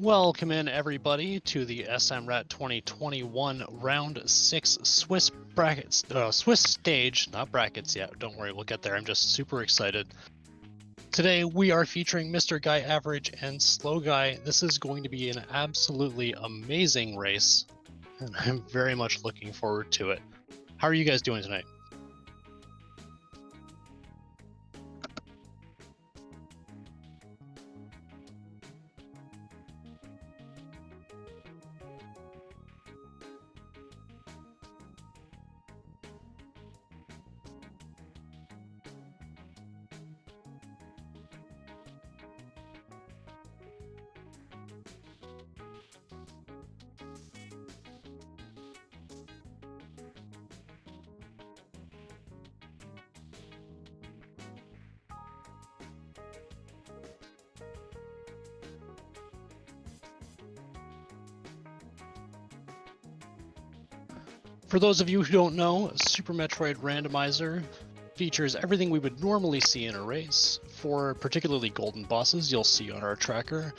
Welcome in everybody to the SMRAT 2021 round 6 Swiss brackets, Swiss stage, not brackets yet. Don't worry, we'll get there. I'm just super excited. Today we are featuring Mr. Guy Average and Slow Guy. This is going to be an absolutely amazing race, and I'm very much looking forward to it. How are you guys doing tonight? For those of you who don't know, Super Metroid Randomizer features everything we would normally see in a race. For particularly golden bosses, you'll see on our tracker,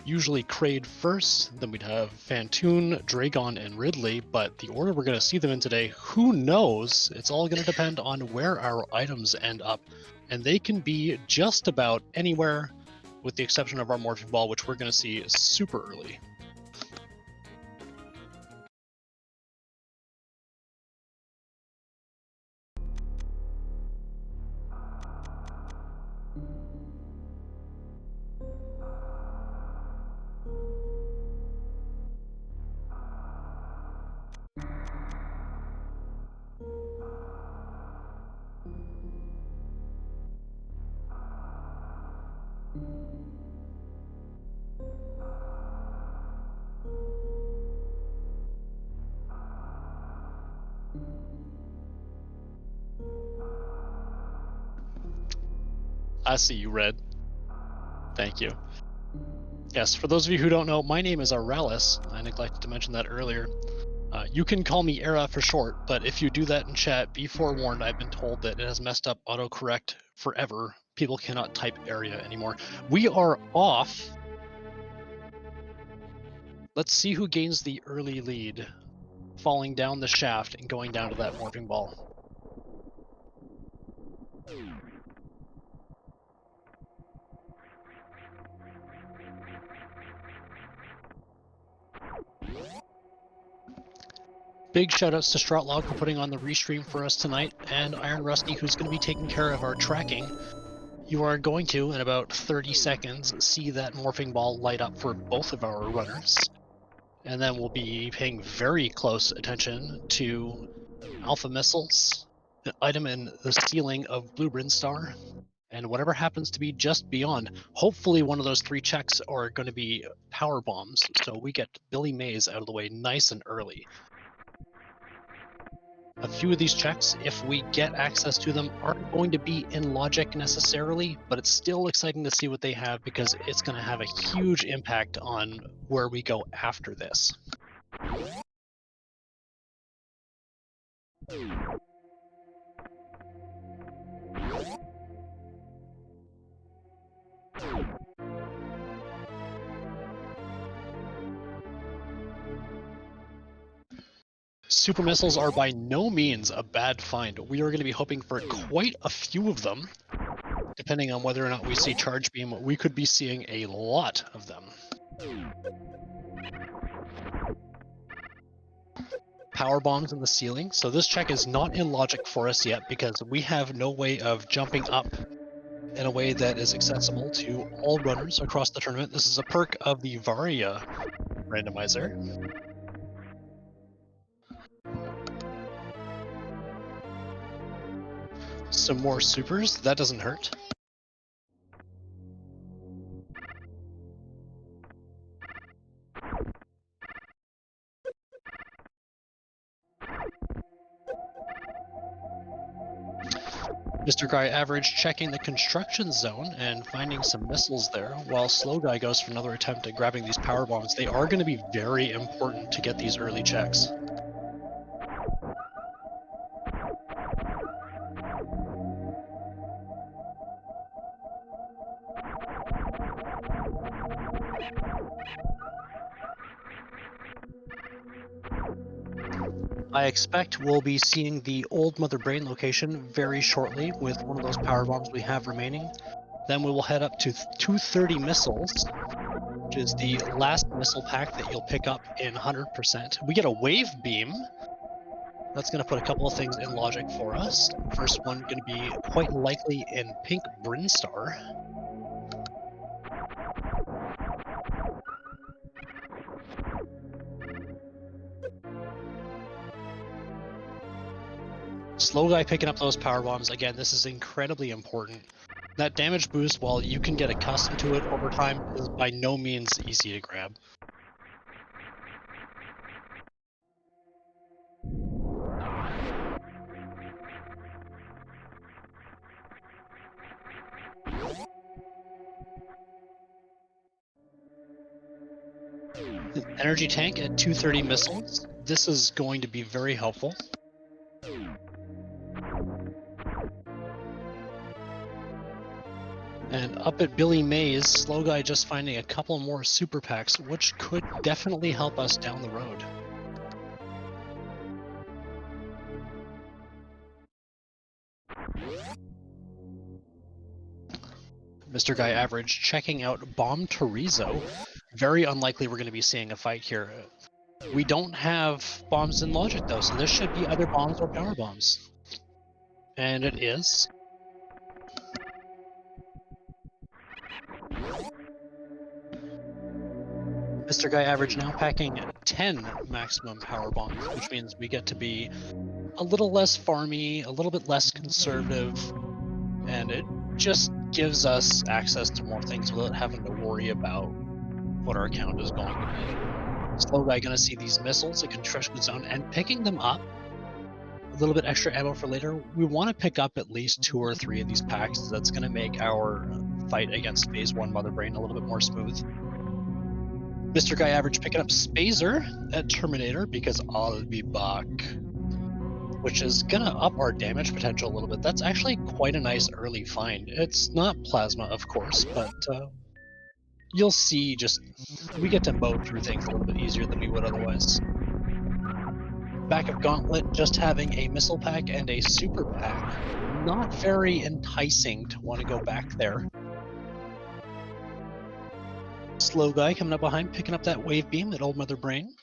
usually Kraid first, then we'd have Phantoon, Dragon, and Ridley, but the order we're going to see them in today, who knows? It's all going to depend on where our items end up, and they can be just about anywhere, with the exception of our Morphing Ball, which we're going to see super early. I see you, Red. Thank you. Yes, for those of you who don't know, my name is Aralis. I neglected to mention that earlier. You can call me Era for short, but if you do that in chat, be forewarned, I've been told that it has messed up autocorrect forever. People cannot type area anymore. We are off. Let's see who gains the early lead, falling down the shaft and going down to that morphing ball. Big shoutouts to Stroutlog for putting on the restream for us tonight, and Iron Rusty, who's going to be taking care of our tracking. You are going to, in about 30 seconds, see that morphing ball light up for both of our runners. And then we'll be paying very close attention to Alpha Missiles, the item in the ceiling of Blue Brinstar, and whatever happens to be just beyond. Hopefully one of those 3 checks are going to be power bombs, so we get Billy Mays out of the way nice and early. A few of these checks, if we get access to them, aren't going to be in logic necessarily, but it's still exciting to see what they have because it's going to have a huge impact on where we go after this. Super missiles are by no means a bad find. We are going to be hoping for quite a few of them. Depending on whether or not we see Charge Beam, we could be seeing a lot of them. Power bombs in the ceiling. So this check is not in logic for us yet because we have no way of jumping up in a way that is accessible to all runners across the tournament. This is a perk of the Varia randomizer. Some more supers, that doesn't hurt. Mr. Guy Average checking the construction zone and finding some missiles there, while Slow Guy goes for another attempt at grabbing these power bombs. They are going to be very important to get these early checks. I expect we'll be seeing the old Mother Brain location very shortly with one of those power bombs we have remaining. Then we will head up to 230 missiles, which is the last missile pack that you'll pick up in 100%. We get a wave beam. That's going to put a couple of things in logic for us. First one going to be quite likely in pink Brinstar. Slow Guy picking up those power bombs. Again, this is incredibly important. That damage boost, while you can get accustomed to it over time, is by no means easy to grab. Energy tank at 230 missiles. This is going to be very helpful. And up at Billy Mays, Slow Guy just finding a couple more super packs, which could definitely help us down the road. MrGuyAverage checking out Bomb Torizo. Very unlikely we're going to be seeing a fight here. We don't have bombs in logic though, so this should be either bombs or power bombs. And it is. MrGuyAverage now packing 10 maximum power bombs, which means we get to be a little less farmy, a little bit less conservative, and it just gives us access to more things without having to worry about what our count is going to be. Slow Guy gonna see these missiles, a Contrition Zone, and picking them up. A little bit extra ammo for later. We want to pick up at least 2 or 3 of these packs. That's going to make our fight against Phase 1 Mother Brain a little bit more smooth. MrGuyAverage picking up Spazer at Terminator because I'll be back, which is going to up our damage potential a little bit. That's actually quite a nice early find. It's not plasma, of course, but you'll see just we get to mow through things a little bit easier than we would otherwise. Back of Gauntlet just having a missile pack and a super pack. Not very enticing to want to go back there. Slow Guy coming up behind, picking up that wave beam at Old Mother Brain.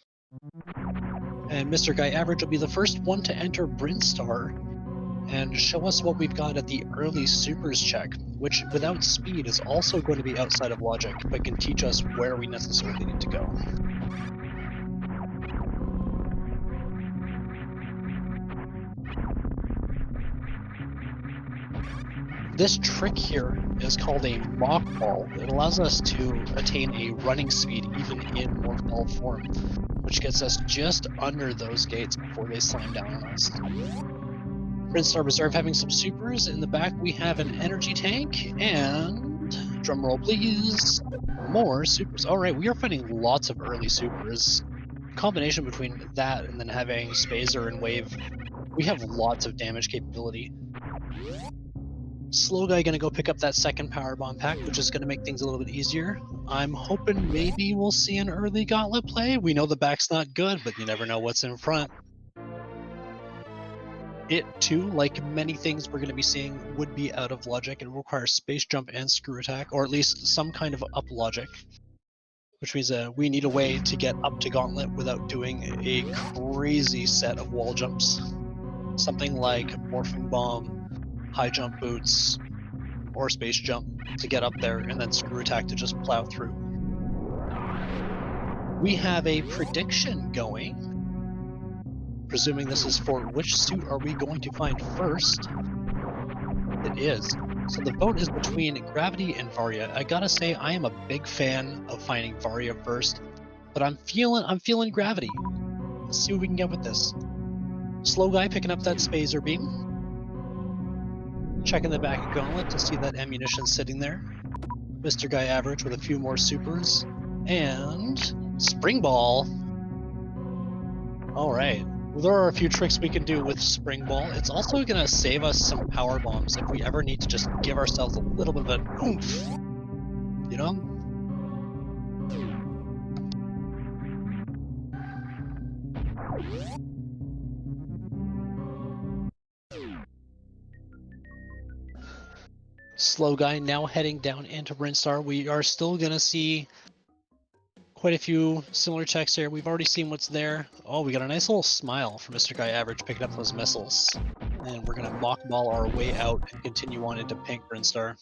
And MrGuyAverage will be the first one to enter Brinstar and show us what we've got at the early supers check, which without speed is also going to be outside of logic, but can teach us where we necessarily need to go. This trick here is called a mock ball. It allows us to attain a running speed even in morph ball form, which gets us just under those gates before they slam down on us. Brinstar Reserve having some supers. In the back we have an energy tank and, drumroll please, more supers. Alright, we are finding lots of early supers. Combination between that and then having Spazer and Wave, we have lots of damage capability. Slow Guy gonna go pick up that second power bomb pack, which is gonna make things a little bit easier. I'm hoping maybe we'll see an early gauntlet play. We know the back's not good, but you never know what's in front. It too, like many things we're gonna be seeing, would be out of logic. It requires space jump and screw attack, or at least some kind of up logic. Which means we need a way to get up to gauntlet without doing a crazy set of wall jumps. Something like morphing bomb, high jump boots, or space jump to get up there, and then screw attack to just plow through. We have a prediction going, presuming this is for which suit are we going to find first. It is. So the vote is between Gravity and Varia. I gotta say, I am a big fan of finding Varia first, but I'm feeling Gravity. Let's see what we can get with this. Slow Guy picking up that Spazer beam. Checking the back of Gauntlet to see that ammunition sitting there. MrGuyAverage with a few more supers. And Spring Ball. Alright. Well, there are a few tricks we can do with Spring Ball. It's also going to save us some power bombs if we ever need to just give ourselves a little bit of an oomph. You know? Slow Guy now heading down into Brinstar. We are still going to see quite a few similar checks here. We've already seen what's there. Oh, we got a nice little smile from MrGuyAverage picking up those missiles. And we're going to mock ball our way out and continue on into Pink Brinstar.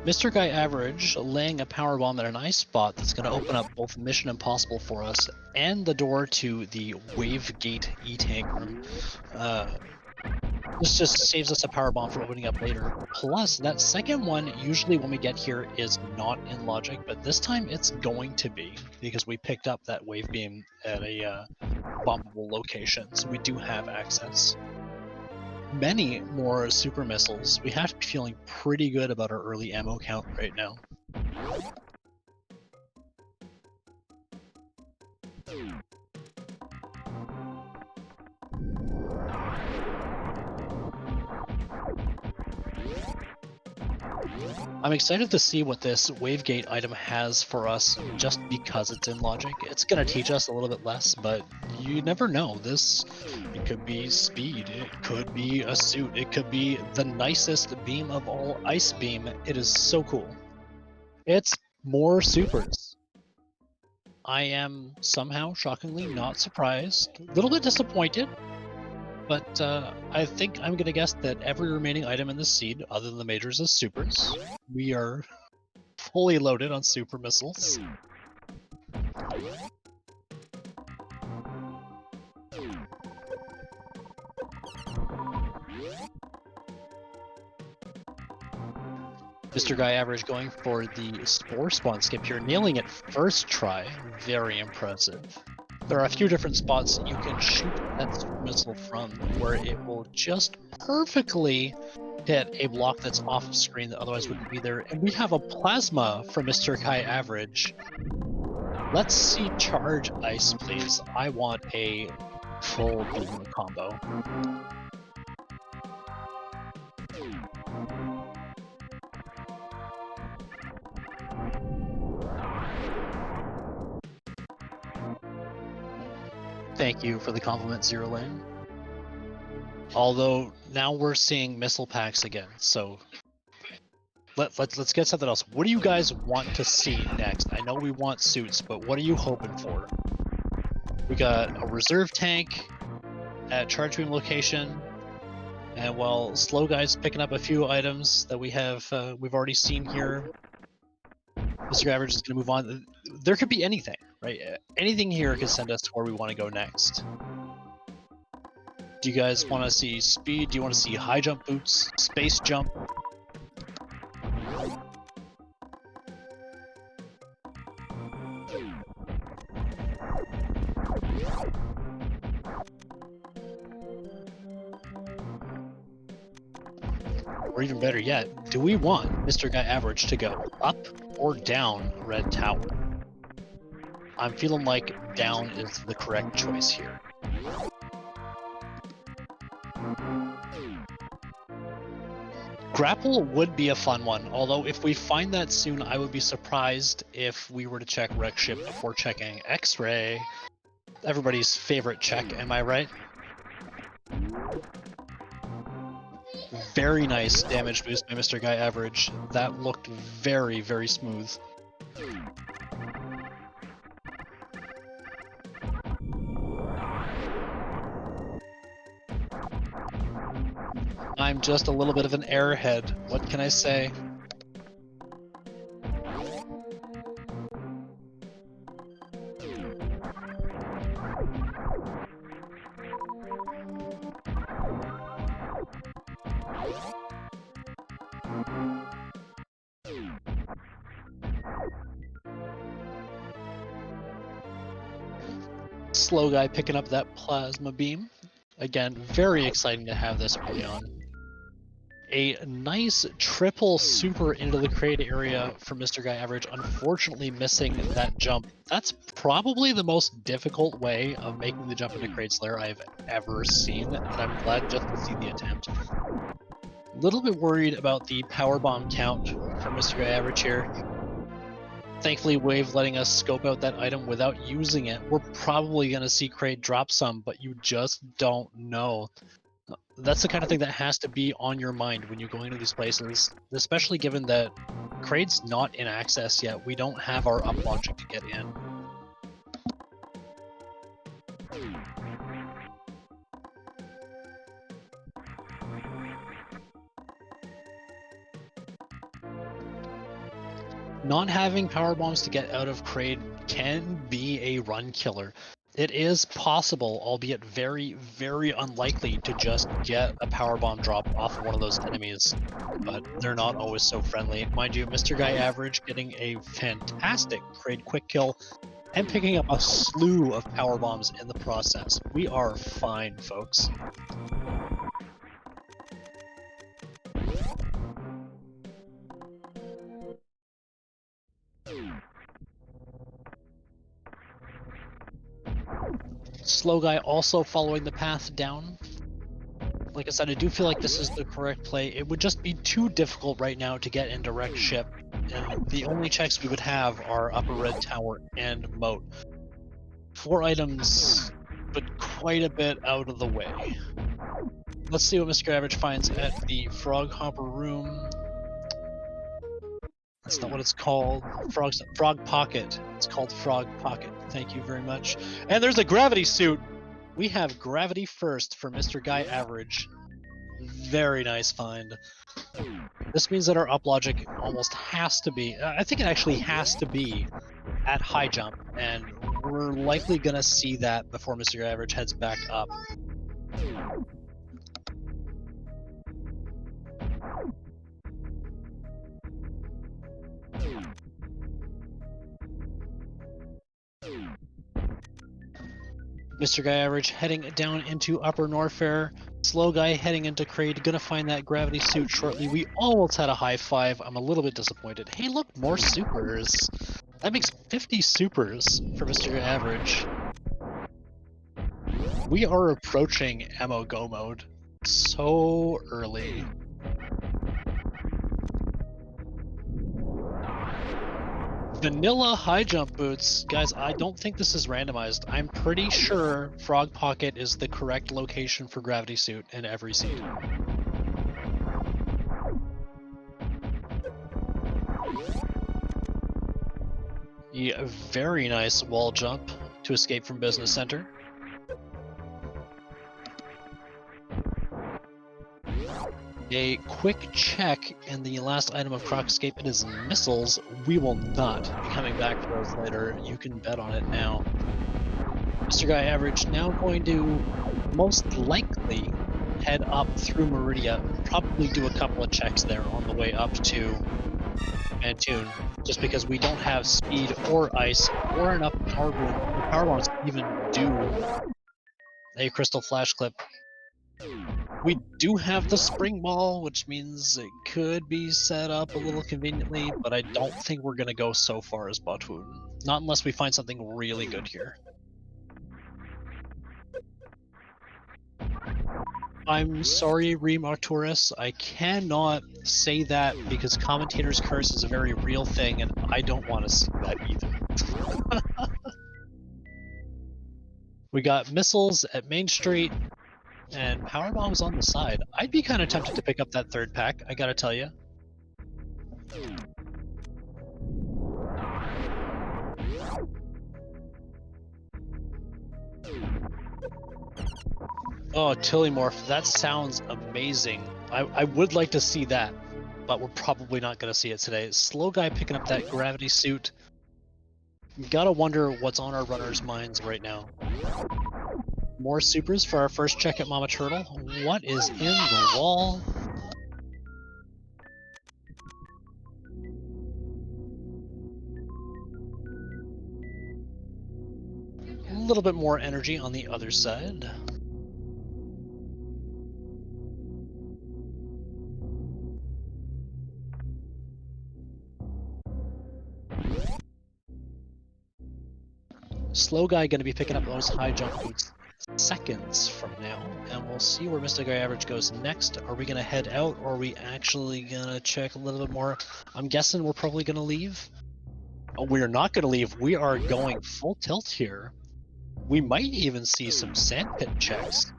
MrGuyAverage laying a power bomb at a nice spot that's going to open up both Mission Impossible for us and the door to the Wave Gate E-Tank room. This just saves us a power bomb for opening up later. Plus, that second one, usually when we get here, is not in logic, but this time it's going to be, because we picked up that wave beam at a bombable location, so we do have access. Many more super missiles. We have to be feeling pretty good about our early ammo count right now. I'm excited to see what this Wavegate item has for us just because it's in logic. It's going to teach us a little bit less, but you never know. It could be speed, it could be a suit, it could be the nicest beam of all, Ice Beam. It is so cool. It's more supers. I am somehow shockingly not surprised, a little bit disappointed, but I think I'm going to guess that every remaining item in this seed, other than the majors, is supers. We are fully loaded on super missiles. MrGuyAverage going for the Spore Spawn skip here, nailing it first try. Very impressive. There are a few different spots you can shoot that super missile from where it will just perfectly hit a block that's off of screen that otherwise wouldn't be there. And we have a plasma from MrGuyAverage. Let's see charge ice, please. I want a full beam combo. Thank you for the compliment, Zero Lane. Although now we're seeing missile packs again, so let's get something else. What do you guys want to see next? I know we want suits, but what are you hoping for? We got a reserve tank at charge beam location, and while Slow Guy's picking up a few items that we've already seen here, MrGuyAverage is going to move on. There could be anything, right? Anything here could send us to where we want to go next. Do you guys want to see speed? Do you want to see high jump boots? Space jump? Or even better yet, do we want MrGuyAverage to go up or down Red Tower? I'm feeling like down is the correct choice here. Grapple would be a fun one, although if we find that soon, I would be surprised if we were to check Wreck Ship before checking X-Ray. Everybody's favorite check, am I right? Very nice damage boost by MrGuyAverage. That looked very, very smooth. I'm just a little bit of an airhead. What can I say? Slow Guy picking up that plasma beam. Again, very exciting to have this early on. A nice triple super into the crate area for MrGuyAverage, unfortunately missing that jump. That's probably the most difficult way of making the jump into Crate Slayer I've ever seen, and I'm glad just to see the attempt. A little bit worried about the power bomb count for MrGuyAverage here. Thankfully, Wave letting us scope out that item without using it. We're probably going to see Crate drop some, but you just don't know. That's the kind of thing that has to be on your mind when you go into these places, especially given that Crate's not in access yet. We don't have our up logic to get in. Not having power bombs to get out of Crate can be a run killer. It is possible, albeit very, very unlikely, to just get a power bomb drop off of one of those enemies, but they're not always so friendly. Mind you, MrGuyAverage getting a fantastic Crate quick kill and picking up a slew of power bombs in the process. We are fine, folks. Slow Guy also following the path down. Like I said, I do feel like this is the correct play. It would just be too difficult right now to get in direct ship, and the only checks we would have are Upper Red Tower and Moat. 4 items, but quite a bit out of the way. Let's see what MrGuyAverage finds at the Frog Hopper room. That's not what it's called. Frog Pocket. It's called Frog Pocket. Thank you very much. And there's a gravity suit. We have gravity first for MrGuyAverage. Very nice find. This means that our up logic almost has to be, I think it actually has to be at high jump, and we're likely gonna see that before MrGuyAverage heads back up. MrGuyAverage heading down into Upper Norfair. Slow Guy heading into Crate, gonna find that gravity suit shortly. We almost had a high five. I'm a little bit disappointed. Hey, look, more supers. That makes 50 supers for MrGuyAverage. We are approaching ammo go mode so early. Vanilla high jump boots. Guys, I don't think this is randomized. I'm pretty sure Frog Pocket is the correct location for gravity suit in every seed. Yeah, very nice wall jump to escape from Business Center. A quick check, and the last item of Croc Escape, it is missiles. We will not be coming back for those later. You can bet on it now. MrGuyAverage now going to most likely head up through Meridia, probably do a couple of checks there on the way up to Mantoon, just because we don't have speed or ice or enough power bombs to even do a crystal flash clip. We do have the spring ball, which means it could be set up a little conveniently, but I don't think we're going to go so far as Botwoon. Not unless we find something really good here. I'm sorry, Reem Arcturus. I cannot say that because Commentator's Curse is a very real thing, and I don't want to see that either. We got missiles at Main Street and power bombs on the side. I'd be kind of tempted to pick up that third pack, I gotta tell you. Oh, Tillymorph, that sounds amazing. I would like to see that, but we're probably not going to see it today. Slow Guy picking up that gravity suit. Gotta wonder what's on our runners' minds right now. More supers for our first check at Mama Turtle. What is in the wall? A little bit more energy on the other side. Slow Guy going to be picking up those high jump boots seconds from now, and we'll see where Mr. Guy Average goes next. Are we going to head out, or are we actually going to check a little bit more? I'm guessing we're probably going to leave. Oh, we're not going to leave. We are going full tilt here. We might even see some sandpit checks.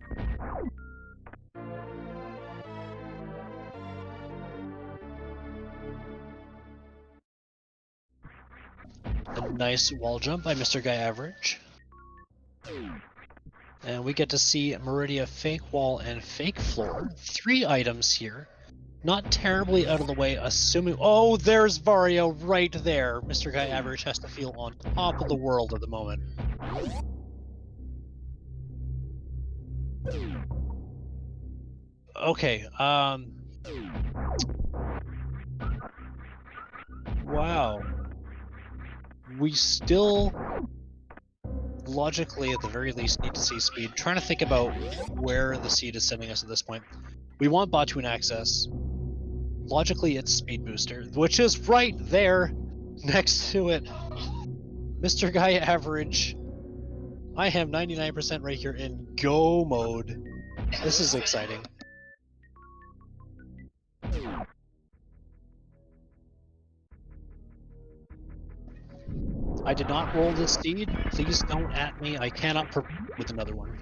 A nice wall jump by Mr. Guy Average. And we get to see Meridia Fake Wall and Fake Floor. 3 items here. Not terribly out of the way, assuming... Oh, there's Varia right there! Mr. Guy Average has to feel on top of the world at the moment. Okay, wow. We still, logically, at the very least, need to see speed. Trying to think about where the seed is sending us at this point. We want Bottoon access. Logically, it's speed booster, which is right there next to it. Mr. Guy Average. I have 99% right here in go mode. This is exciting. I did not roll this seed. Please don't at me. I cannot with another one.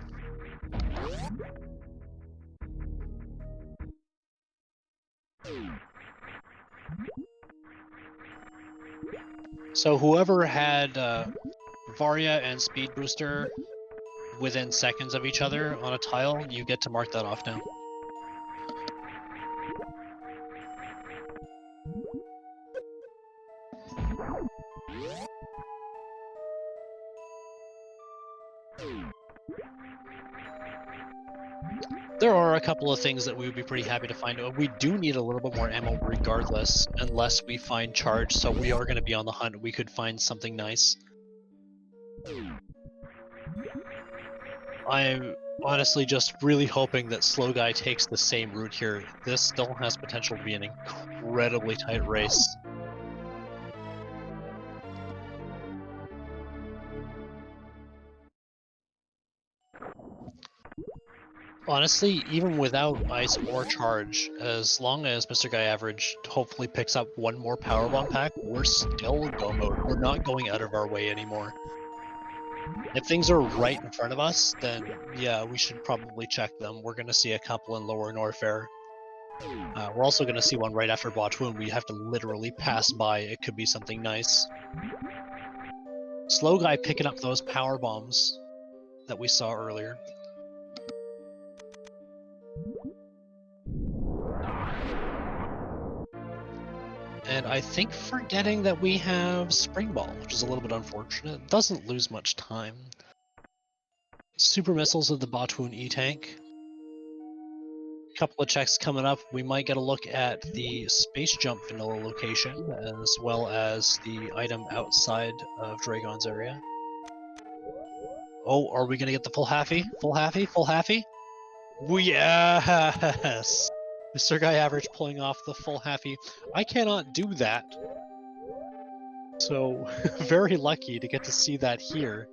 So whoever had Varia and Speed Booster within seconds of each other on a tile, you get to mark that off now. There are a couple of things that we would be pretty happy to find. We do need a little bit more ammo regardless, unless we find charge, so we are going to be on the hunt. We could find something nice. I'm honestly just really hoping that Slow Guy takes the same route here. This still has potential to be an incredibly tight race. Honestly, even without ice or charge, as long as Mr. Guy Average hopefully picks up one more powerbomb pack, we're still go mode. We're not going out of our way anymore. If things are right in front of us, then yeah, we should probably check them. We're going to see a couple in Lower Norfair. We're also going to see one right after Botwoon. We have to literally pass by. It could be something nice. Slow Guy picking up those power bombs that we saw earlier. And I think forgetting that we have Spring Ball, which is a little bit unfortunate. Doesn't lose much time. Super Missiles of the Botwoon E-Tank. Couple of checks coming up. We might get a look at the Space Jump vanilla location, as well as the item outside of Dragon's area. Oh, are we going to get the full halfy? Full halfy? Full halfy? Yes! Mr. Guy Average pulling off the full halfy. I cannot do that. So, very lucky to get to see that here.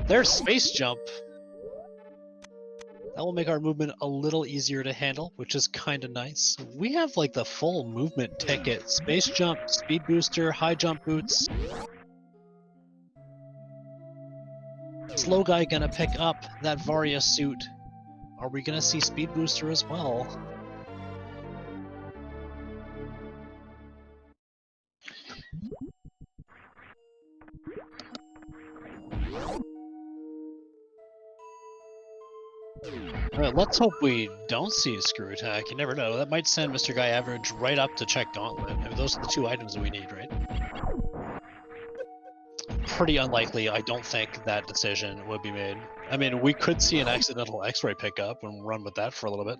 There's Space Jump. That will make our movement a little easier to handle, which is kind of nice. We have like the full movement ticket. Space Jump, Speed Booster, High Jump Boots. Slow Guy gonna pick up that Varia suit. Are we gonna see Speed Booster as well? Alright, let's hope we don't see a Screw Attack. You never know. That might send Mr. Guy Average right up to check Gauntlet. I mean, those are the 2 items that we need, right? Pretty unlikely. I don't think that decision would be made. I mean, we could see an accidental X-Ray pickup and run with that for a little bit.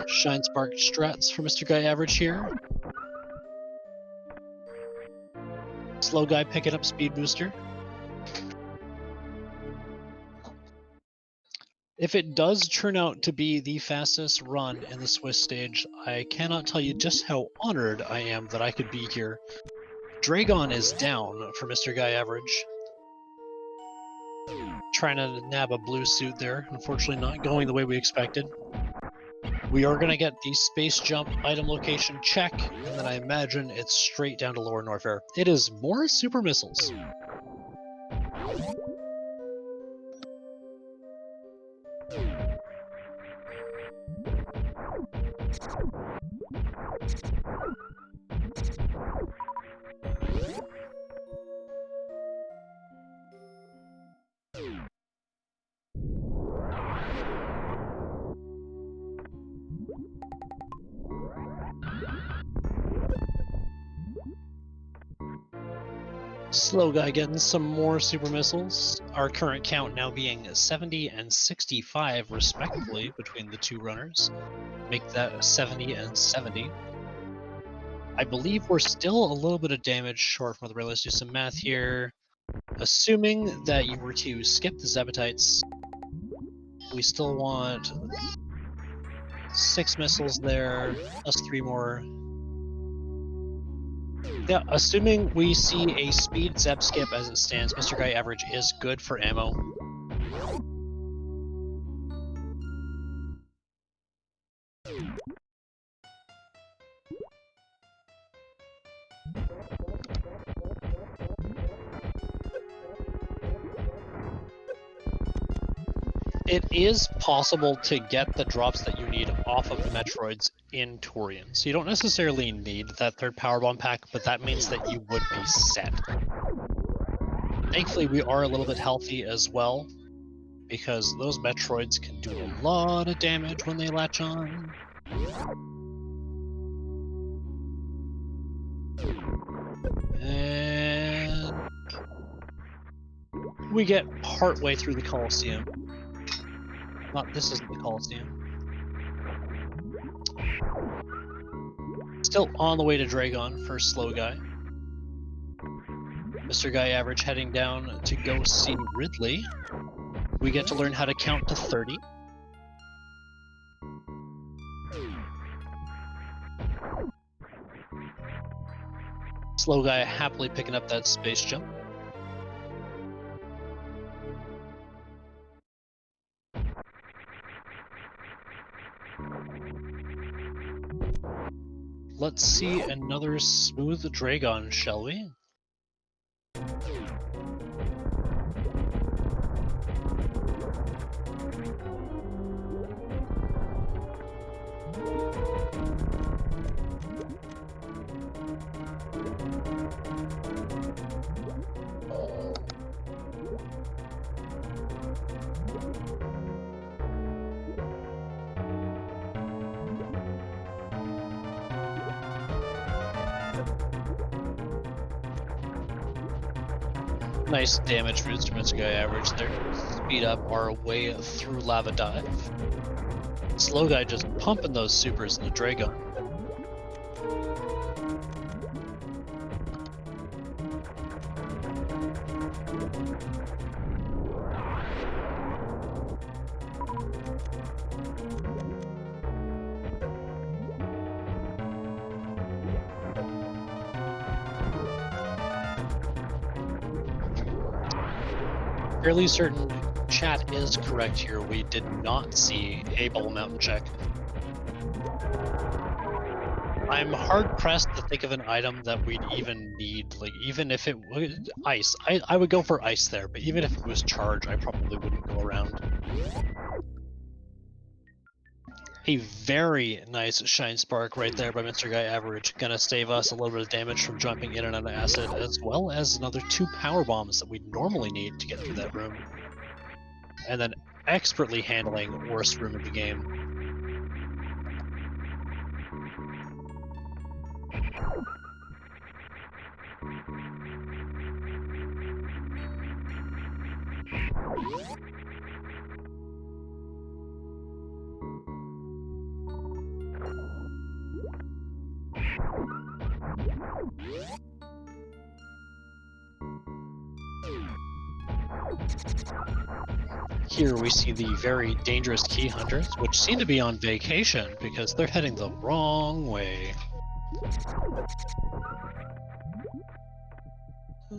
Shine Spark Strats for Mr. Guy Average here. Slow Guy picking up Speed Booster. If it does turn out to be the fastest run in the Swiss stage, I cannot tell you just how honored I am that I could be here. Dragon is down for MrGuyAverage. Trying to nab a blue suit there. Unfortunately not going the way we expected. We are going to get the space jump item location check, and then I imagine it's straight down to Lower Norfair. It is more super missiles. Slow Guy getting some more super missiles. Our current count now being 70 and 65 respectively between the two runners. Make that 70 and 70. I believe we're still a little bit of damage short from the rail. Let's do some math here. Assuming that you were to skip the Zepatites, we still want 6 missiles there, plus 3 more. Yeah, assuming we see a speed Zep skip as it stands, MrGuyAverage is good for ammo. It is possible to get the drops that you need off of the Metroids in Torian, so you don't necessarily need that third power bomb pack, but that means that you would be set. Thankfully, we are a little bit healthy as well, because those Metroids can do a lot of damage when they latch on. And we get partway through the Coliseum. This isn't the Coliseum. Still on the way to Dragon for Slow Guy. MrGuyAverage heading down to go see Ridley. We get to learn how to count to 30. Slow Guy happily picking up that space jump. Let's see another smooth Dragon, shall we? Nice damage boost from MrGuyAverage there. Speed up our way through Lava Dive. Slow Guy just pumping those supers in the Dragon. Fairly certain chat is correct here. We did not see a bubble mountain check. I'm hard pressed to think of an item that we'd even need, like even if it was ice. I would go for ice there, but even if it was charge, I probably wouldn't go around. A very nice Shine Spark right there by MrGuyAverage. Gonna save us a little bit of damage from jumping in and out of acid, as well as another 2 power bombs that we normally need to get through that room. And then expertly handling worst room in the game. Here we see the very dangerous key hunters, which seem to be on vacation because they're heading the wrong way.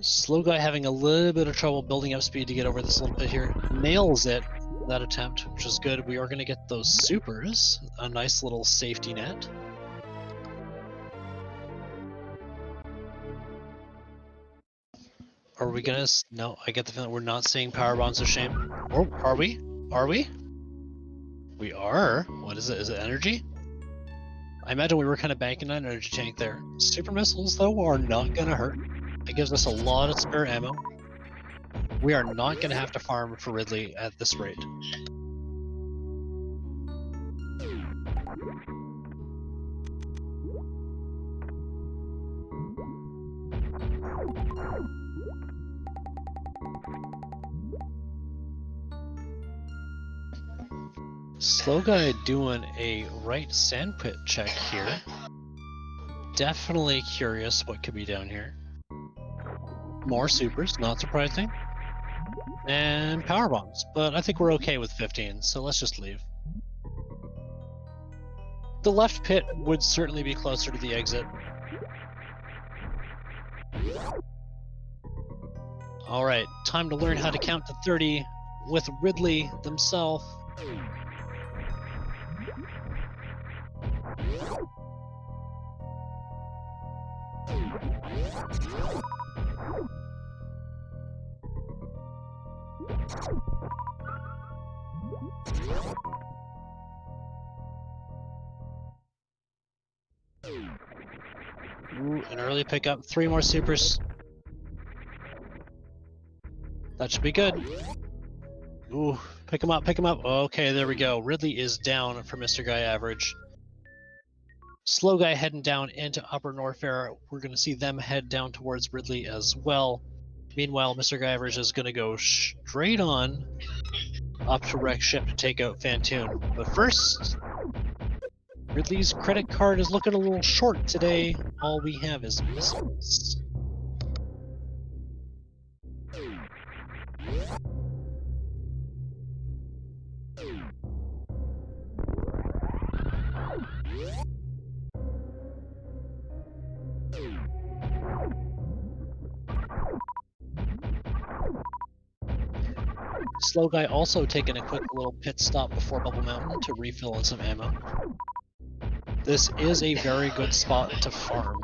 Slow guy having a little bit of trouble building up speed to get over this little bit here. Nails it, that attempt, which is good. We are going to get those supers, a nice little safety net. Are we gonna? No, I get the feeling we're not seeing power bombs of shame. Or are we? Are we? We are. What is it? Is it energy? I imagine we were kind of banking on an energy tank there. Super missiles, though, are not gonna hurt. It gives us a lot of spare ammo. We are not gonna have to farm for Ridley at this rate. Slow guy doing a right sandpit check here. Definitely curious what could be down here. More supers, not surprising. And power bombs, but I think we're okay with 15, so let's just leave. The left pit would certainly be closer to the exit. Alright, time to learn how to count to 30 with Ridley themselves. Ooh, an early pickup. 3 more supers. That should be good. Ooh, pick him up, pick him up. Okay, there we go. Ridley is down for MrGuyAverage. Slow guy heading down into Upper Norfair. We're going to see them head down towards Ridley as well. Meanwhile, MrGuyAverage is going to go straight on up to Wreck Ship to take out Fantoon. But first, Ridley's credit card is looking a little short today. All we have is missiles. Slow guy also taking a quick little pit stop before Bubble Mountain to refill on some ammo. This is a very good spot to farm.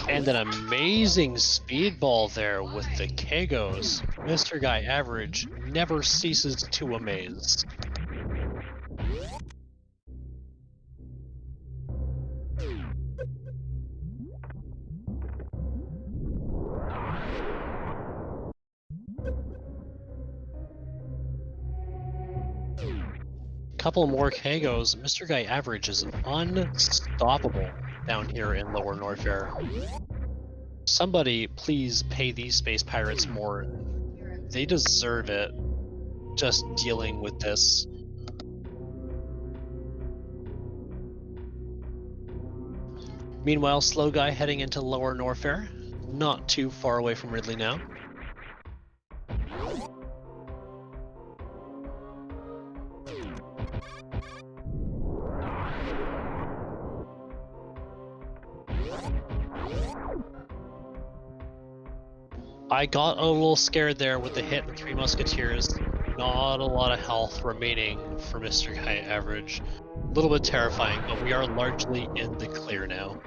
And an amazing speedball there with the Kagos. MrGuyAverage never ceases to amaze. Couple more Kagos. MrGuyAverage is unstoppable down here in Lower Norfair. Somebody please pay these space pirates more. They deserve it just dealing with this. Meanwhile, Slow Guy heading into Lower Norfair. Not too far away from Ridley now. I got a little scared there with the hit with 3 Musketeers. Not a lot of health remaining for MrGuyAverage. A little bit terrifying, but we are largely in the clear now.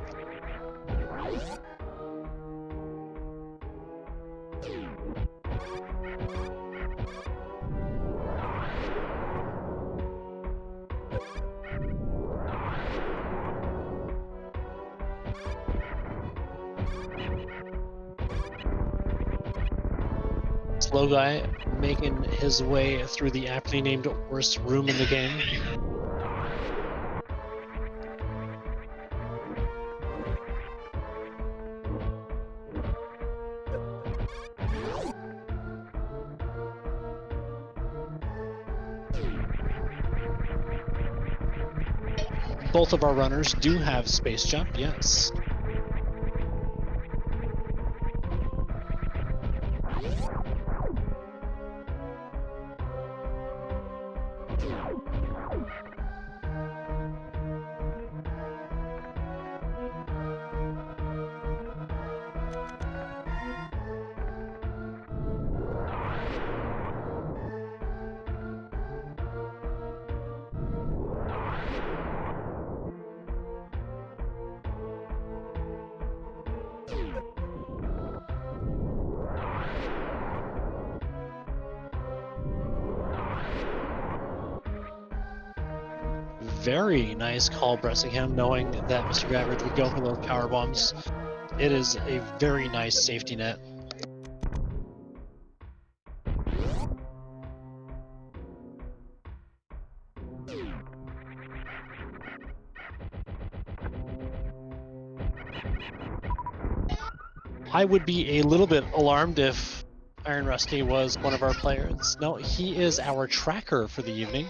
Slow guy making his way through the aptly named worst room in the game. Both of our runners do have space jump, yes. Very nice call, Bressingham, knowing that MrGuyAverage would go for those power bombs. It is a very nice safety net. I would be a little bit alarmed if Iron Rusty was one of our players. No, he is our tracker for the evening.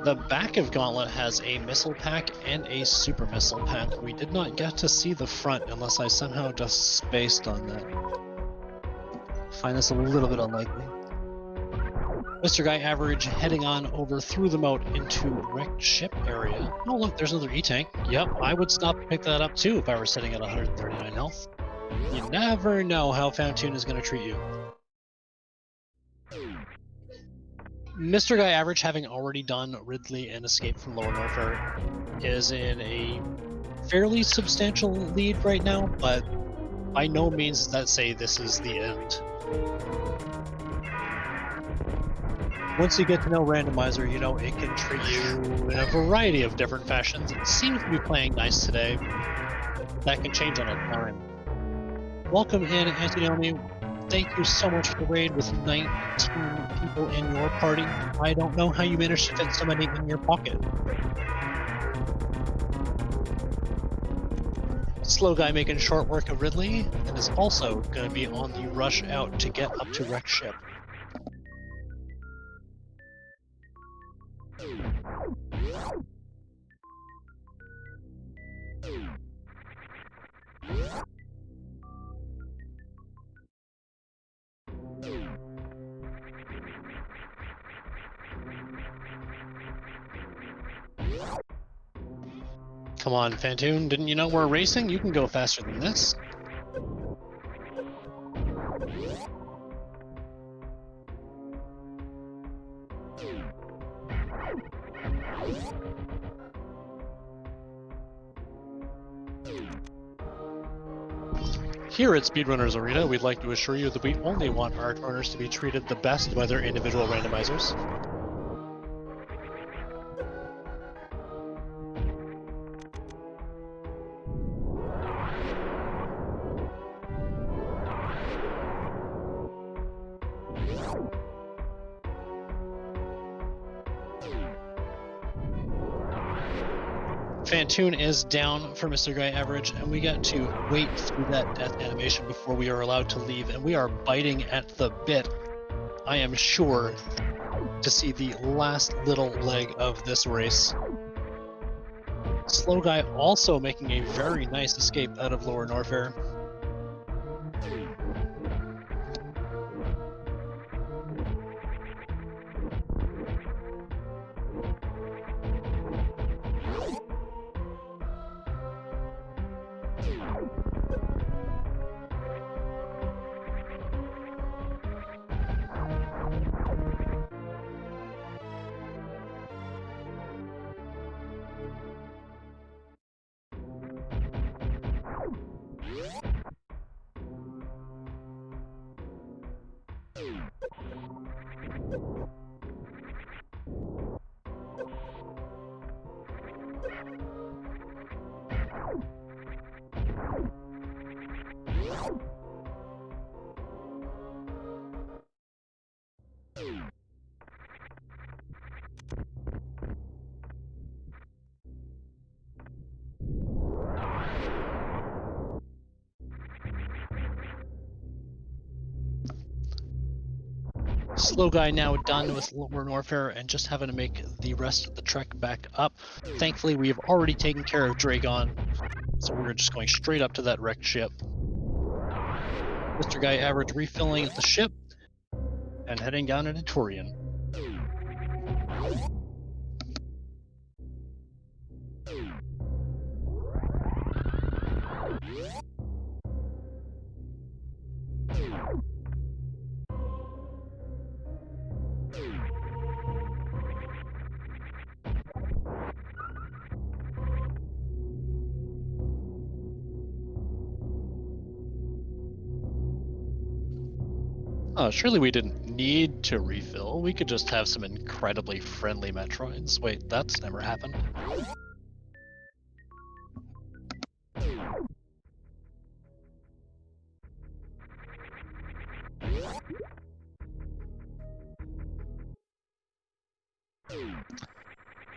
The back of Gauntlet has a missile pack and a super missile pack. We did not get to see the front unless I somehow just spaced on that. Find this a little bit unlikely. MrGuyAverage heading on over through the moat into wrecked ship area. Oh look, there's another E-tank. Yep, I would stop and pick that up too if I were sitting at 139 health. You never know how Fantoon is going to treat you. MrGuyAverage, having already done Ridley and Escape from Lower Norfair, is in a fairly substantial lead right now, but by no means does that say this is the end. Once you get to know Randomizer, you know it can treat you in a variety of different fashions. It seems to be playing nice today. That can change on a dime. Welcome in, Antinomi. Thank you so much for the raid with 19 people in your party. I don't know how you managed to fit so many in your pocket. Slow Guy making short work of Ridley, and is also going to be on the rush out to get up to wrecked ship. Come on, Fantoon, didn't you know we're racing? You can go faster than this. Here at Speedrunners Arena, we'd like to assure you that we only want our runners to be treated the best by their individual randomizers. Fantoon is down for MrGuyAverage, and we got to wait through that death animation before we are allowed to leave, and we are biting at the bit, I am sure, to see the last little leg of this race. Slow Guy also making a very nice escape out of Lower Norfair. Slow Guy now done with Lord Warfare and just having to make the rest of the trek back up. Thankfully, we have already taken care of Dragon, so we're just going straight up to that wrecked ship. Mr. Guy Average refilling at the ship and heading down into Turian. Surely we didn't need to refill. We could just have some incredibly friendly Metroids. Wait, that's never happened.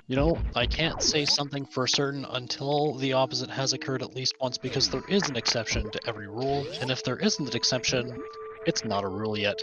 You know, I can't say something for certain until the opposite has occurred at least once, because there is an exception to every rule, and if there isn't an exception, it's not a rule yet.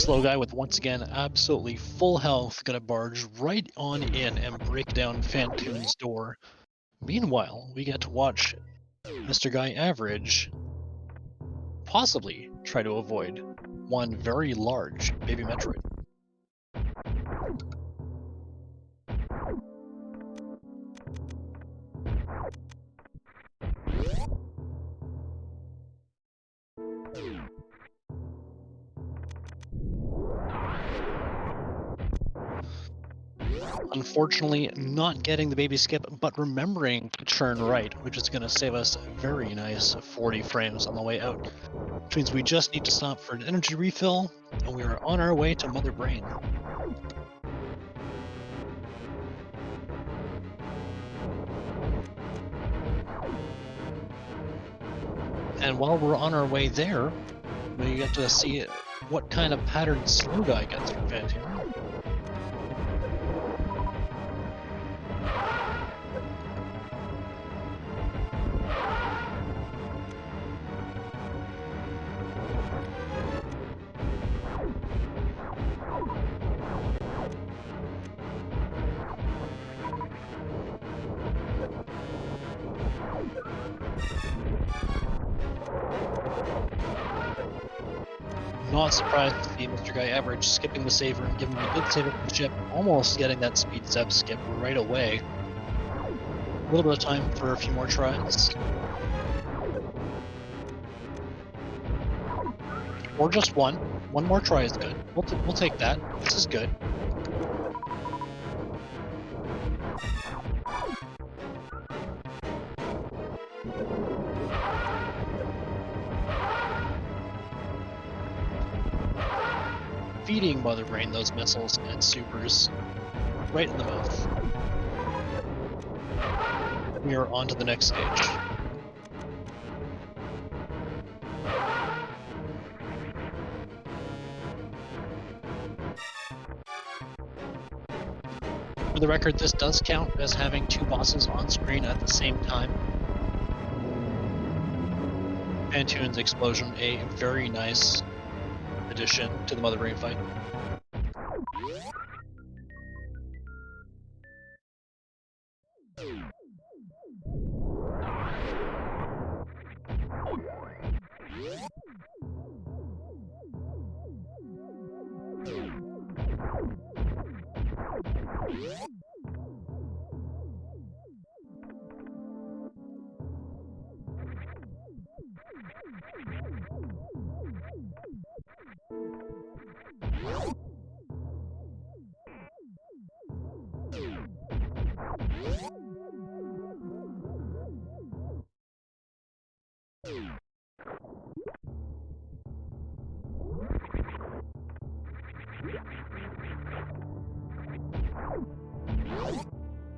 Slow Guy with once again absolutely full health gonna barge right on in and break down Fantoon's door. Meanwhile, we get to watch Mr. Guy Average possibly try to avoid one very large baby Metroid. Unfortunately, not getting the baby skip, but remembering to turn right, which is going to save us a very nice 40 frames on the way out. Which means we just need to stop for an energy refill, and we are on our way to Mother Brain. And while we're on our way there, we get to see what kind of pattern Slow Guy gets from Fantoon. Not surprised to see Mr. Guy Average skipping the saver and giving me a good save at the ship, almost getting that speed zep skip right away. A little bit of time for a few more tries. Or just one. One more try is good. We'll take that. This is good. Feeding Mother Brain those missiles and supers right in the mouth. We are on to the next stage. For the record, this does count as having two bosses on screen at the same time. Fantoon's explosion, a very nice addition to the Mother Brain fight.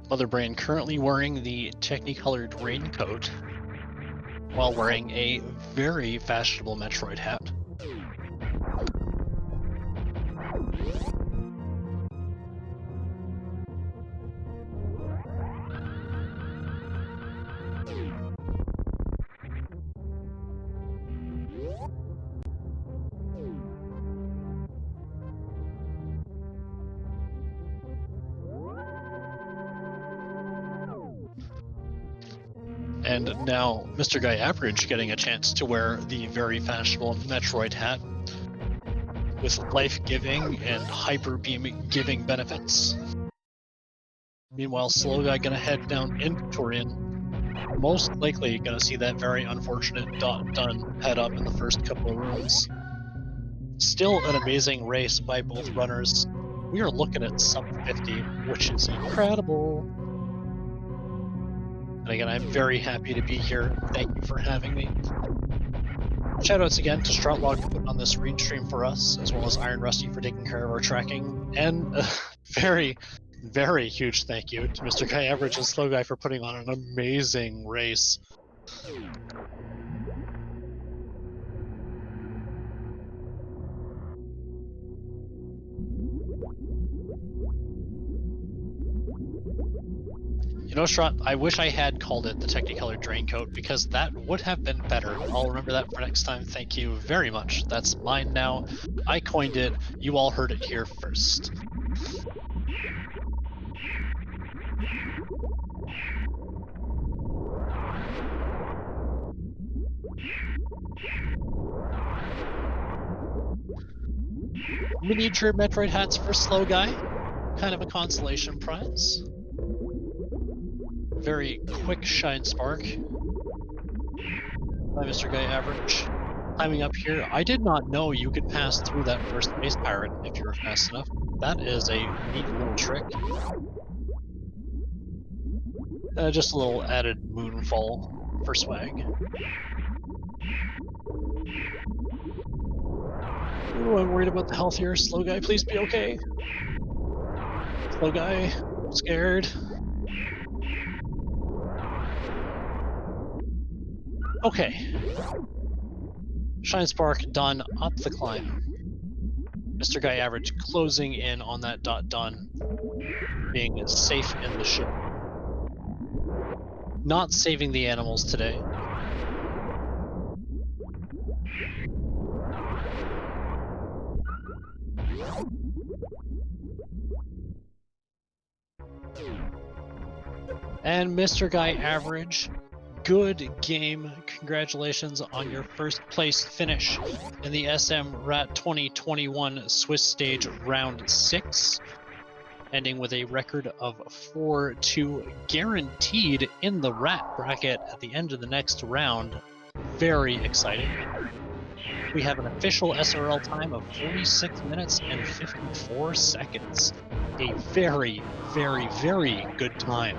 Mother Brain currently wearing the technicolored raincoat while wearing a very fashionable Metroid hat. And now MrGuyAverage getting a chance to wear the very fashionable Metroid hat with life-giving and hyper-beam-giving benefits. Meanwhile, Slow Guy gonna head down inventory and most likely gonna see that very unfortunate done head up in the first couple of rooms. Still an amazing race by both runners. We are looking at sub 50, which is incredible. And again, I'm very happy to be here. Thank you for having me. Shoutouts again to Stroutlog for putting on this read stream for us, as well as Iron Rusty for taking care of our tracking, and a very, very huge thank you to MrGuyAverage and Slow Guy for putting on an amazing race. You know, Strat, I wish I had called it the Technicolor Draincoat, because that would have been better. I'll remember that for next time. Thank you very much. That's mine now. I coined it. You all heard it here first. Miniature Metroid hats for Slow Guy. Kind of a consolation prize. Very quick Shine Spark by MrGuyAverage. Climbing up here, I did not know you could pass through that first base pirate if you were fast enough. That is a neat little trick. Just a little added moonfall for swag. Ooh, I'm worried about the health here. Slow Guy, please be okay. Slow Guy, I'm scared. Okay. Shine Spark done, up the climb. MrGuyAverage closing in on that done, being safe in the ship. Not saving the animals today. And MrGuyAverage, good game. Congratulations on your first place finish in the SMRAT 2021 Swiss stage round 6, ending with a record of 4-2 guaranteed in the rat bracket at the end of the next round. Very exciting. We have an official SRL time of 46 minutes and 54 seconds. A very, very, very good time.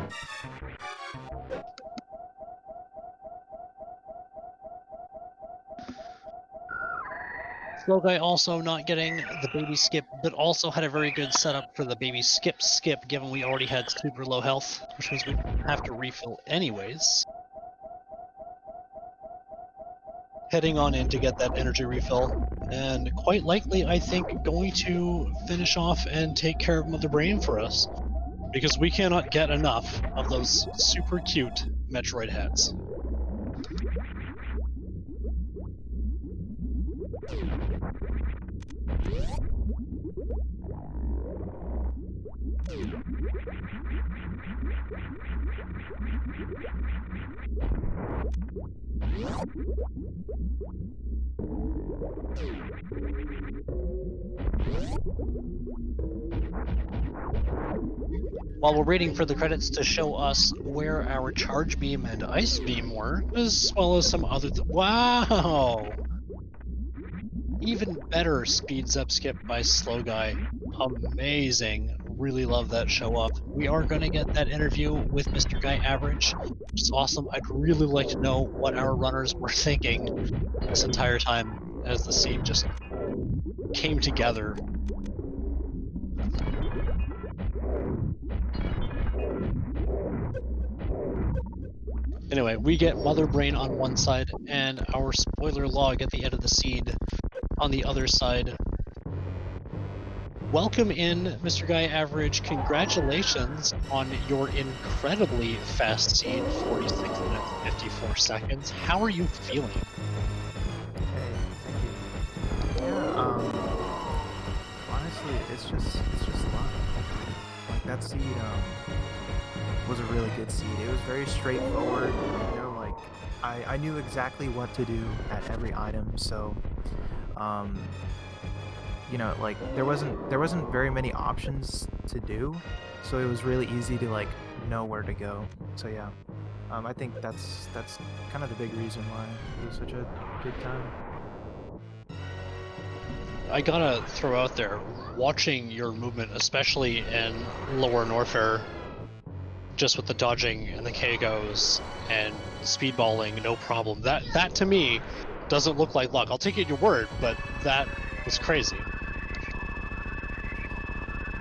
Slow Guy also not getting the baby skip, but also had a very good setup for the baby skip, given we already had super low health, which means we have to refill anyways. Heading on in to get that energy refill, and quite likely, I think, going to finish off and take care of Mother Brain for us, because we cannot get enough of those super cute Metroid hats. While we're waiting for the credits to show us where our charge beam and ice beam were, as well as some other wow! Even better speeds up skip by Slow Guy. Amazing. Really love that show up. We are going to get that interview with Mr. Guy Average, which is awesome. I'd really like to know what our runners were thinking this entire time as the scene just came together. Anyway, we get Mother Brain on one side and our spoiler log at the end of the seed on the other side. Welcome in, Mr. Guy Average. Congratulations on your incredibly fast seed, 46 minutes 54 seconds. How are you feeling? Hey, thank you. Yeah, honestly, it's just luck. Like that seed was a really good seed. It was very straightforward, you know, like I knew exactly what to do at every item, so you know, like there wasn't very many options to do, so it was really easy to like know where to go. So yeah, I think that's kind of the big reason why it was such a good time. I gotta throw out there, watching your movement, especially in Lower Norfair, just with the dodging and the KGOs and speedballing, no problem. That to me doesn't look like luck. I'll take it your word, but that was crazy.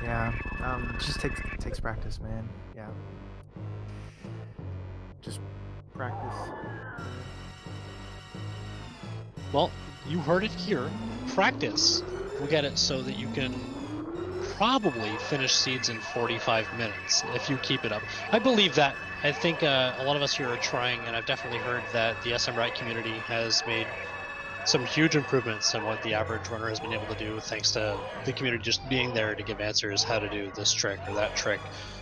Yeah, just takes practice, man. Yeah, just practice. Well, you heard it here. Practice will get it so that you can probably finish seeds in 45 minutes if you keep it up. I believe that. I think a lot of us here are trying, and I've definitely heard that the SMRAT community has made some huge improvements in what the average runner has been able to do, thanks to the community just being there to give answers how to do this trick or that trick.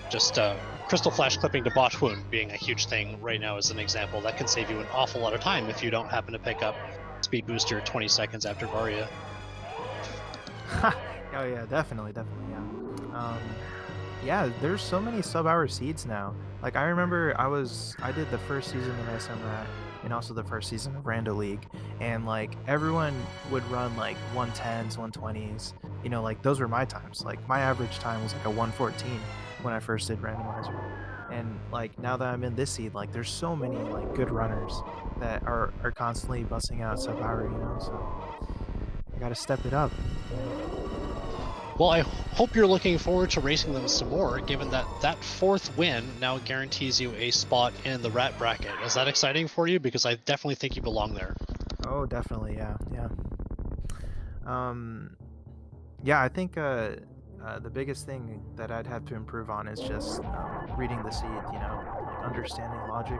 Just crystal flash clipping to botch wound being a huge thing right now as an example. That can save you an awful lot of time if you don't happen to pick up speed booster 20 seconds after Varia. Oh yeah, definitely, yeah. Yeah, there's so many sub-hour seeds now. Like I remember I did the first season in SMRAT and also the first season of Rando League, and like everyone would run like 110s, 120s. You know, like those were my times. Like my average time was like a 114 when I first did randomizer. And like now that I'm in this seed, like there's so many like good runners that are constantly busting out sub-hour, you know, so I gotta step it up. Well, I hope you're looking forward to racing them some more, given that that fourth win now guarantees you a spot in the rat bracket. Is that exciting for you? Because I definitely think you belong there. Oh, definitely, yeah. Yeah, I think the biggest thing that I'd have to improve on is just reading the seed, you know, like understanding logic,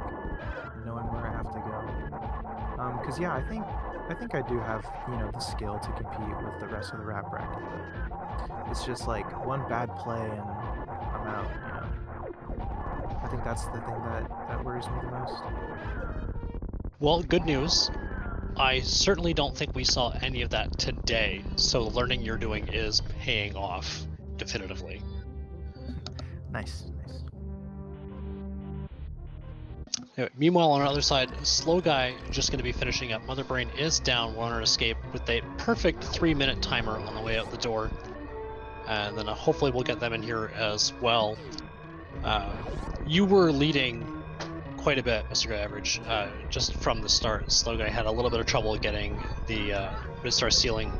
and knowing where I have to go. Because yeah, I think I do have, you know, the skill to compete with the rest of the rat bracket. It's just like one bad play and I'm out, you know. I think that's the thing that worries me the most. Well, good news. I certainly don't think we saw any of that today, so the learning you're doing is paying off definitively. Nice. Anyway, meanwhile, on the other side, Slow Guy just going to be finishing up. Mother Brain is down, one on escape with a perfect 3-minute timer on the way out the door. And then hopefully we'll get them in here as well. You were leading quite a bit, Mr. Guy Average, just from the start. Slow Guy had a little bit of trouble getting the Midstar Ceiling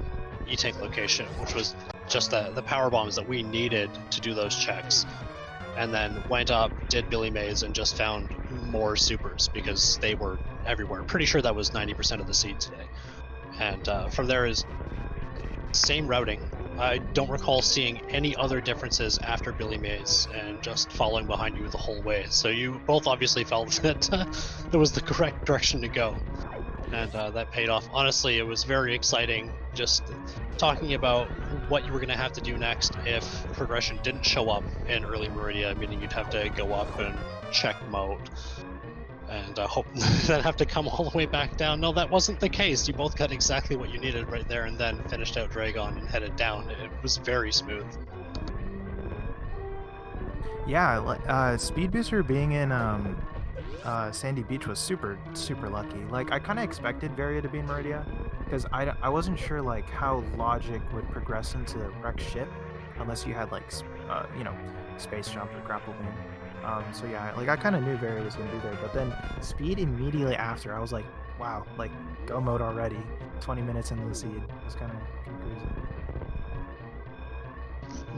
E-Tank location, which was just the power bombs that we needed to do those checks. And then went up, did Billy Mays, and just found more supers because they were everywhere. Pretty sure that was 90% of the seed today. And from there is same routing. I don't recall seeing any other differences after Billy Mays and just following behind you the whole way. So you both obviously felt that that was the correct direction to go. and that paid off. Honestly, it was very exciting just talking about what you were going to have to do next if progression didn't show up in early Meridia, meaning you'd have to go up and check mode and hope then have to come all the way back down. No, that wasn't the case. You both got exactly what you needed right there and then finished out Dragon and headed down. It was very smooth. Yeah, Speed Booster being in Sandy Beach was super lucky. Like, I kind of expected Varia to be in Meridia, because I wasn't sure like how logic would progress into Rex ship unless you had like you know, space jump or grapple beam. So yeah, like I kind of knew Varia was gonna be there, but then Speed immediately after, I was like, wow, like go mode already. 20 minutes into the seed, it was kind of crazy.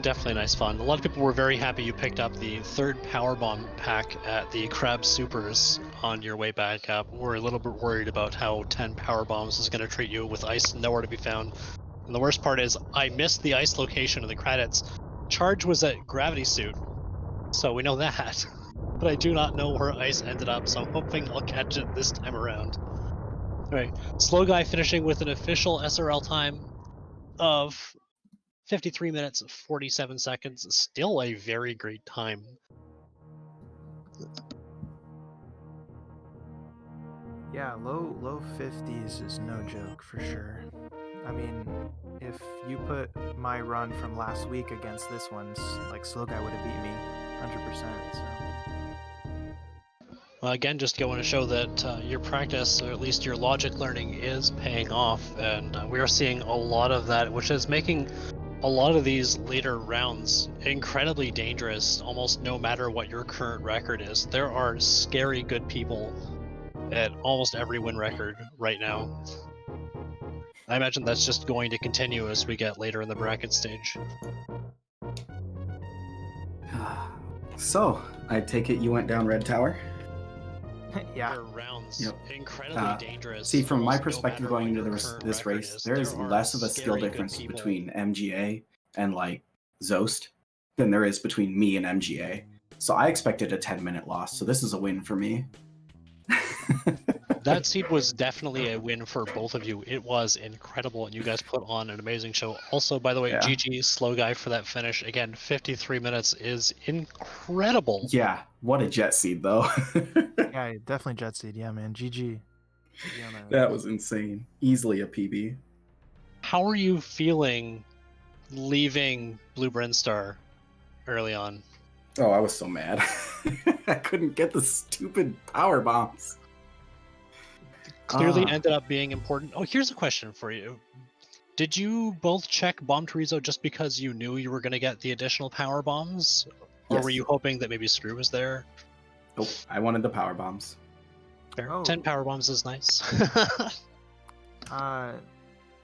Definitely nice fun. A lot of people were very happy you picked up the 3rd power bomb pack at the Crab Supers on your way back up. We're a little bit worried about how 10 power bombs is going to treat you with ice nowhere to be found. And the worst part is I missed the ice location in the credits. Charge was at Gravity Suit, so we know that. But I do not know where ice ended up, so I'm hoping I'll catch it this time around. Alright, Slow Guy finishing with an official SRL time of 53 minutes 47 seconds. Still a very great time. Yeah, low 50s is no joke for sure. I mean, if you put my run from last week against this one, like Slow Guy would have beat me 100%. So. Well, again, just going to show that your practice, or at least your logic learning, is paying off, and we are seeing a lot of that, which is making a lot of these later rounds incredibly dangerous, almost no matter what your current record is. There are scary good people at almost every win record right now. I imagine that's just going to continue as we get later in the bracket stage. So, I take it you went down Red Tower? Yeah. Their rounds Yep. incredibly dangerous. See, from my almost no perspective matter going what into your this current race, record is. there is There are less of a skill scary good difference people. between MGA and like Zost than there is between me and MGA. So I expected a 10-minute loss. So this is a win for me. That seed was definitely a win for both of you. It was incredible, and you guys put on an amazing show. Also, by the way, Yeah. GG Slow Guy for that finish. Again, 53 minutes is incredible. Yeah, what a jet seed though. Yeah, definitely jet seed. Yeah, man. GG. That was insane. Easily a PB. How are you feeling leaving Blue Brinstar early on? Oh, I was so mad. I couldn't get the stupid power bombs. Clearly ended up being important. Oh, here's a question for you. Did you both check Bomb Torizo just because you knew you were going to get the additional power bombs? Or Yes. were you hoping that maybe Screw was there? Nope, I wanted the power bombs. Fair. Oh. 10 power bombs is nice.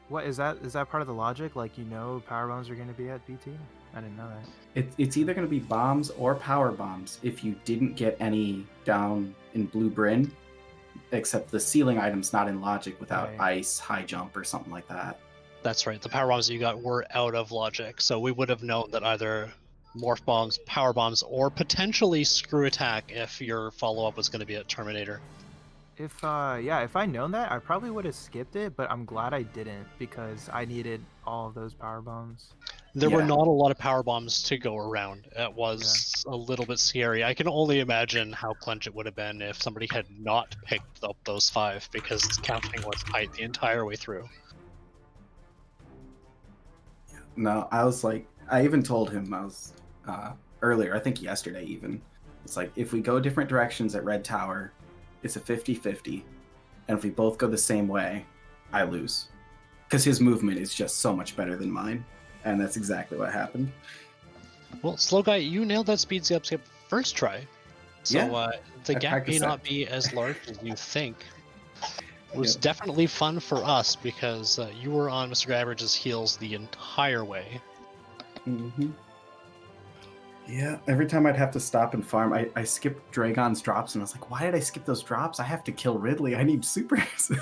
What is that? Is that part of the logic? Like, you know, power bombs are going to be at BT? I didn't know that. It's either going to be bombs or power bombs if you didn't get any down in Blue Bryn, except the ceiling item's not in logic without Right. ice, high jump, or something like that. That's right. The power bombs you got were out of logic, so we would have known that either morph bombs, power bombs, or potentially screw attack if your follow-up was going to be at Terminator. If I'd known that, I probably would have skipped it, but I'm glad I didn't because I needed all of those power bombs. There were Yeah. not a lot of power bombs to go around. It was a little bit scary. I can only imagine how clench it would have been if somebody had not picked up those 5 because counting was tight the entire way through. No, I was like, I even told him, I was earlier, I think yesterday even, it's like, if we go different directions at Red Tower, it's a 50-50, and if we both go the same way, I lose. Because his movement is just so much better than mine, and that's exactly what happened. Well, Slow Guy, you nailed that speed skip first try. So Yeah, the I gap may practiced not that. be as large as you think. It was Yep. definitely fun for us because you were on MrGuyAverage's heels the entire way. Mm-hmm. Yeah, every time I'd have to stop and farm, I skipped Dragon's drops, and I was like, why did I skip those drops? I have to kill Ridley. I need supers.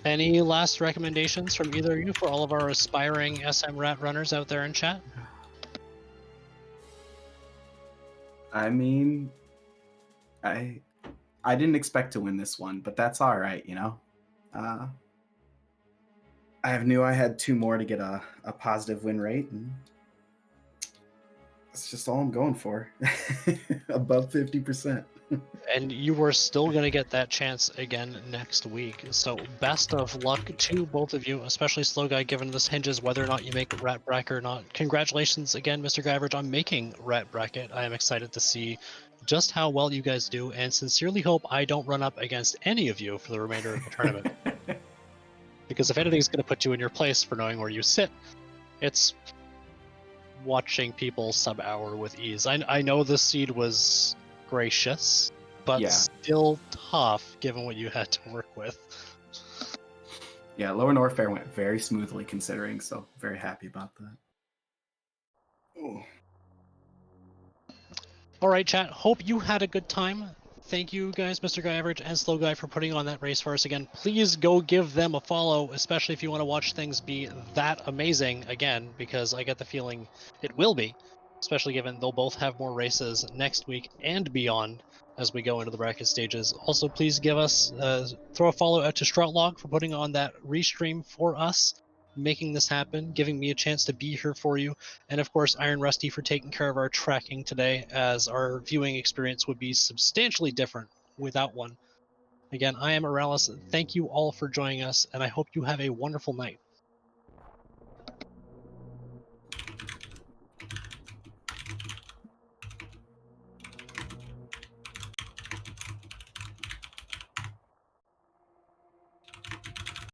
Any last recommendations from either of you for all of our aspiring SMRAT runners out there in chat? I mean, I didn't expect to win this one, but that's all right, you know. I knew I had 2 more to get a positive win rate, and that's just all I'm going for. Above 50%. And you are still going to get that chance again next week. So best of luck to both of you, especially Slow Guy, given this hinges whether or not you make Rat Bracket or not. Congratulations again, Mr. GuyAverage, on making Rat Bracket. I am excited to see just how well you guys do, and sincerely hope I don't run up against any of you for the remainder of the tournament. Because if anything's going to put you in your place for knowing where you sit, it's watching people sub-hour with ease. I know the seed was gracious, but Yeah. still tough given what you had to work with. Yeah, Lower Norfair went very smoothly considering, so very happy about that. Ooh. All right, chat. Hope you had a good time. Thank you guys, Mr. GuyAverage and Slow Guy, for putting on that race for us again. Please go give them a follow, especially if you want to watch things be that amazing again, because I get the feeling it will be, especially given they'll both have more races next week and beyond as we go into the bracket stages. Also, please give us throw a follow out to Stroutlog for putting on that restream for us, making this happen, giving me a chance to be here for you. And of course, Iron Rusty for taking care of our tracking today, as our viewing experience would be substantially different without one. Again, I am Morales. Thank you all for joining us, and I hope you have a wonderful night.